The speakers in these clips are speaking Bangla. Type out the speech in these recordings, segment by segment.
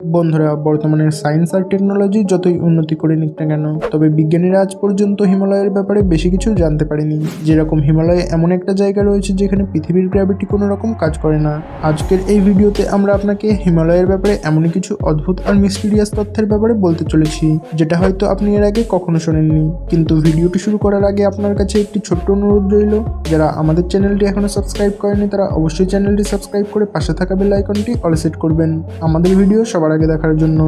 বন্ধুরা, বর্তমানে সায়েন্স আর টেকনোলজি যতই উন্নতি করে নিক না কেন, তবে বিজ্ঞানীরা আজ পর্যন্ত হিমালয়ের ব্যাপারে বেশি কিছু জানতে পারেনি। যেরকম হিমালয়ে এমন একটা জায়গা রয়েছে যেখানে পৃথিবীর গ্র্যাভিটি কোনো রকম কাজ করে না। আজকের এই ভিডিওতে আমরা আপনাকে হিমালয়ের ব্যাপারে এমনই কিছু অদ্ভুত আর মিস্টিরিয়াস তথ্যের ব্যাপারে বলতে চলেছি, যেটা হয়তো আপনি এর আগে কখনো শোনেননি। কিন্তু ভিডিওটি শুরু করার আগে আপনার কাছে একটি ছোট্ট অনুরোধ রইল, যারা আমাদের চ্যানেলটি এখনো সাবস্ক্রাইব করেনি তারা অবশ্যই চ্যানেলটি সাবস্ক্রাইব করে পাশে থাকা বেল আইকনটি অল সেট করবেন আমাদের ভিডিও সবার আগে দেখার জন্য।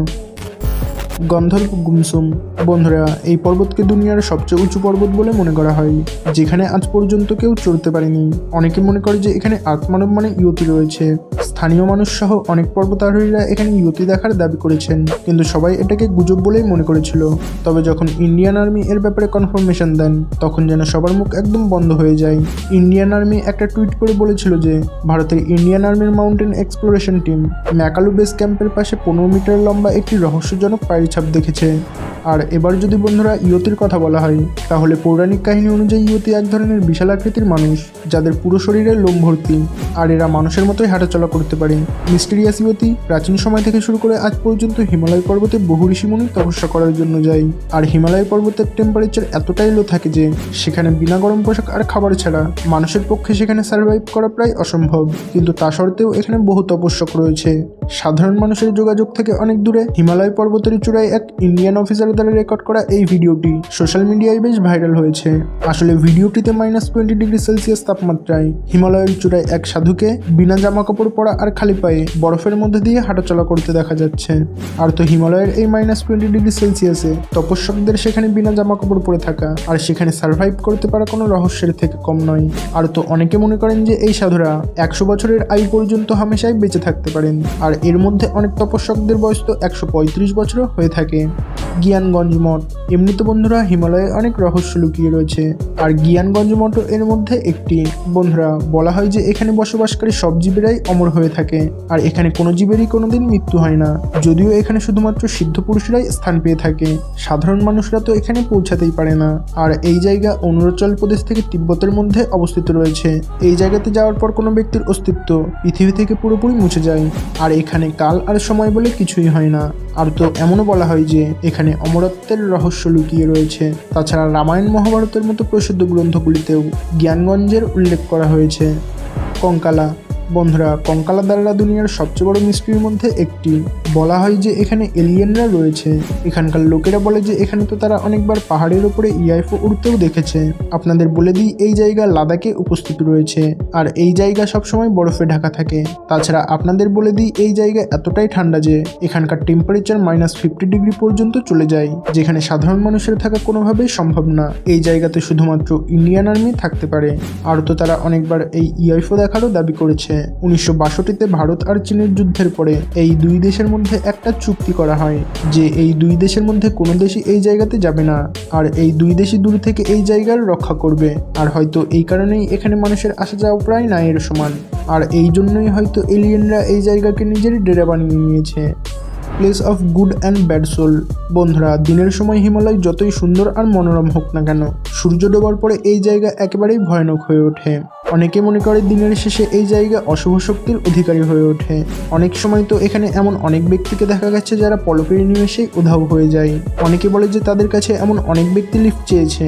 গন্ধর্ব গুমসুম। বন্ধুরা, এই পর্বতকে দুনিয়ার সবচেয়ে উঁচু পর্বত বলে মনে করা হয়, যেখানে আজ পর্যন্ত কেউ চড়তে পারেনি। অনেকে মনে করে যে এখানে আত্মানব মানে ইয়তি রয়েছে। স্থানীয় মানুষ সহ অনেক পর্বতারোহীরা এখানে ইয়তি দেখার দাবি করেছেন, কিন্তু সবাই এটাকে গুজব বলেই মনে করেছিল। তবে যখন ইন্ডিয়ান আর্মি এর ব্যাপারে কনফার্মেশন দেন, তখন যেন সবার মুখ একদম বন্ধ হয়ে যায়। ইন্ডিয়ান আর্মি একটা টুইট করে বলেছিল যে ভারতের ইন্ডিয়ান আর্মির মাউন্টেন এক্সপ্লোরেশন টিম ম্যাকালু বেস ক্যাম্পের পাশে 15 মিটার লম্বা একটি রহস্যজনক পায়ের ছাপ দেখেছে। আর এবার যদি বন্ধুরা ইয়তির কথা বলা হয়, তাহলে পৌরাণিক কাহিনী অনুযায়ী ইয়তি এক ধরনের বিশাল আকৃতির মানুষ, যাদের পুরো শরীরে লোম ভর্তি, আর এরা মানুষের মতোই হাঁটাচলা করতে পারে। মিস্টিরিয়াস ইয়তি প্রাচীন সময় থেকে শুরু করে আজ পর্যন্ত হিমালয় পর্বতে বহু ঋষিমুনি তপস্যা করার জন্য যায়। আর হিমালয় পর্বতের টেম্পারেচার এতটাই লো থাকে যে সেখানে বিনা গরম পোশাক আর খাবার ছাড়া মানুষের পক্ষে সেখানে সার্ভাইভ করা প্রায় অসম্ভব। কিন্তু তা সত্ত্বেও এখানে বহু তপস্যক রয়েছে। সাধারণ মানুষের যোগাযোগ থেকে অনেক দূরে হিমালয় পর্বতের চূড়ায় এক ইন্ডিয়ান অফিসার দ্বারা রেকর্ড করা এই ভিডিওটি সোশ্যাল মিডিয়ায় বেশ ভাইরাল হয়েছে। আসলে ভিডিওটিতে -20 ডিগ্রি সেলসিয়াস তাপমাত্রায় হিমালয়ের চূড়ায় এক সাধুকে বিনা জামা কাপড় পরা আর খালি পায়ে বরফের মধ্যে দিয়ে হাঁটাচলা করতে দেখা যাচ্ছে। আর তো হিমালয়ের এই -20 ডিগ্রি সেলসিয়াসে তপস্যকদের সেখানে বিনা জামা কাপড় পরে থাকা আর সেখানে সার্ভাইভ করতে পারা কোনো রহস্যের থেকে কম নয়। আর তো অনেকে মনে করেন যে এই সাধুরা 100 বছরের আয়ু পর্যন্ত হামেশাই বেঁচে থাকতে পারেন, আর এর মধ্যে অনেক তপস্যকদের বয়স তো 135 বছরও হয়ে থাকে। জ্ঞানগঞ্জ মঠ। এমনিতে বন্ধুরা হিমালয়ে অনেক রহস্য লুকিয়ে রয়েছে, আর জ্ঞানগঞ্জ মঠও এর মধ্যে একটি। বন্ধুরা, বলা হয় যে এখানে বসবাসকারী সব জীবেরাই অমর হয়ে থাকে, আর এখানে কোনো জীবেরই কোনোদিন মৃত্যু হয় না। যদিও এখানে শুধুমাত্র সিদ্ধ পুরুষরাই স্থান পেয়ে থাকে, সাধারণ মানুষরা তো এখানে পৌঁছাতেই পারে না। আর এই জায়গা অরুণাচল প্রদেশ থেকে তিব্বতের মধ্যে অবস্থিত রয়েছে। এই জায়গাতে যাওয়ার পর কোনো ব্যক্তির অস্তিত্ব পৃথিবী থেকে পুরোপুরি মুছে যায়, আর এখানে কাল আর সময় বলে কিছুই হয় না। আর তো এমনও বলা হয় যে এখানে অমরত্বের রহস্য লুকিয়ে রয়েছে। তাছাড়া রামায়ণ মহাভারতের মতো প্রসিদ্ধ গ্রন্থগুলিতেও জ্ঞানগঞ্জের উল্লেখ করা হয়েছে। কঙ্কালা। বন্ধুরা, কঙ্কালা দ্বারা দুনিয়ার সবচেয়ে বড় মিস্ট্রির মধ্যে একটি। বলা হয় যে এখানে এলিয়েনরা রয়েছে। এখানকার লোকেরা বলে যে এখানে তো তারা অনেকবার পাহাড়ের উপরে ইউএফও উড়তেও দেখেছে। আপনাদের বলে দিই, এই জায়গা লাদাখে উপস্থিত রয়েছে, আর এই জায়গা সবসময় বরফে ঢাকা থাকে। তাছাড়া আপনাদের বলে দিই, এই জায়গা এতটাই ঠান্ডা যে এখানকার টেম্পারেচার -50 ডিগ্রি পর্যন্ত চলে যায়, যেখানে সাধারণ মানুষের থাকা কোনোভাবেই সম্ভব না। এই জায়গাতে শুধুমাত্র ইন্ডিয়ান আর্মি থাকতে পারে। আর তো তারা অনেকবার এই ইউএফও দেখারও দাবি করেছে। 1962-তে ভারত আর চীনের যুদ্ধের পরে এই দুই দেশের মধ্যে একটা চুক্তি করা হয় যে এই দুই দেশের মধ্যে কোনো দেশই এই জায়গাতে যাবে না, আর এই দুই দেশই দূর থেকে এই জায়গার রক্ষা করবে। আর হয়তো এই কারণেই এখানে মানুষের আসা যাওয়া প্রায় নায়ের সমান, আর এই জন্যই হয়তো এলিয়েনরা এই জায়গাকে নিজের ডেরা বানিয়ে নিয়েছে। Place of good and bad soul. বন্ধুরা, দিনের সময় হিমালয় যতই সুন্দর আর মনোরম হোক না কেন, সূর্য ডোবার পরে এই জায়গা একেবারেই ভয়ানক হয়ে ওঠে। অনেকে মনে করে দিনের শেষে এই জায়গা অশুভ শক্তির অধিকারী হয়ে ওঠে। অনেক সময় তো এখানে এমন অনেক ব্যক্তিকে দেখা গেছে যারা পলকের নিমেষেই উধাও হয়ে যায়। অনেকে বলে যে তাদের কাছে এমন অনেক ব্যক্তি লিফট চেয়েছে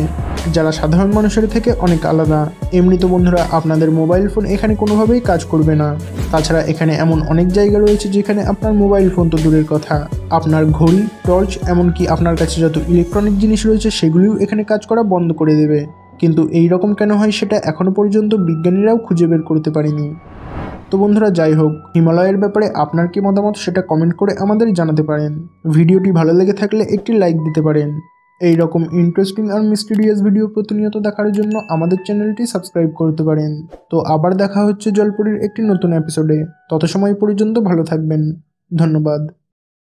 যারা সাধারণ মানুষের থেকে অনেক আলাদা। এমনি তো বন্ধুরা আপনাদের মোবাইল ফোন এখানে কোনোভাবেই কাজ করবে না। তাছাড়া এখানে এমন অনেক জায়গা রয়েছে যেখানে আপনার মোবাইল ফোন তো দূরের কথা, আপনার ঘড়ি, টর্চ, এমনকি আপনার কাছে যত ইলেকট্রনিক জিনিস রয়েছে সেগুলিও এখানে কাজ করা বন্ধ করে দেবে। কিন্তু এই রকম কেন হয় সেটা এখনো পর্যন্ত বিজ্ঞানীরাও খুঁজে বের করতে পারেনি। তো বন্ধুরা, যাই হোক, হিমালয়ের ব্যাপারে আপনার কি মতামত সেটা কমেন্ট করে আমাদের জানাতে পারেন। ভিডিওটি ভালো লেগে থাকলে একটি লাইক দিতে পারেন। এই রকম ইন্টারেস্টিং আর মিস্টিরিয়াস ভিডিও প্রতিনিয়ত দেখার জন্য আমাদের চ্যানেলটি সাবস্ক্রাইব করতে পারেন। তো আবার দেখা হচ্ছে জলপুরের একটি নতুন এপিসোডে। তত সময় পর্যন্ত ভালো থাকবেন। ধন্যবাদ।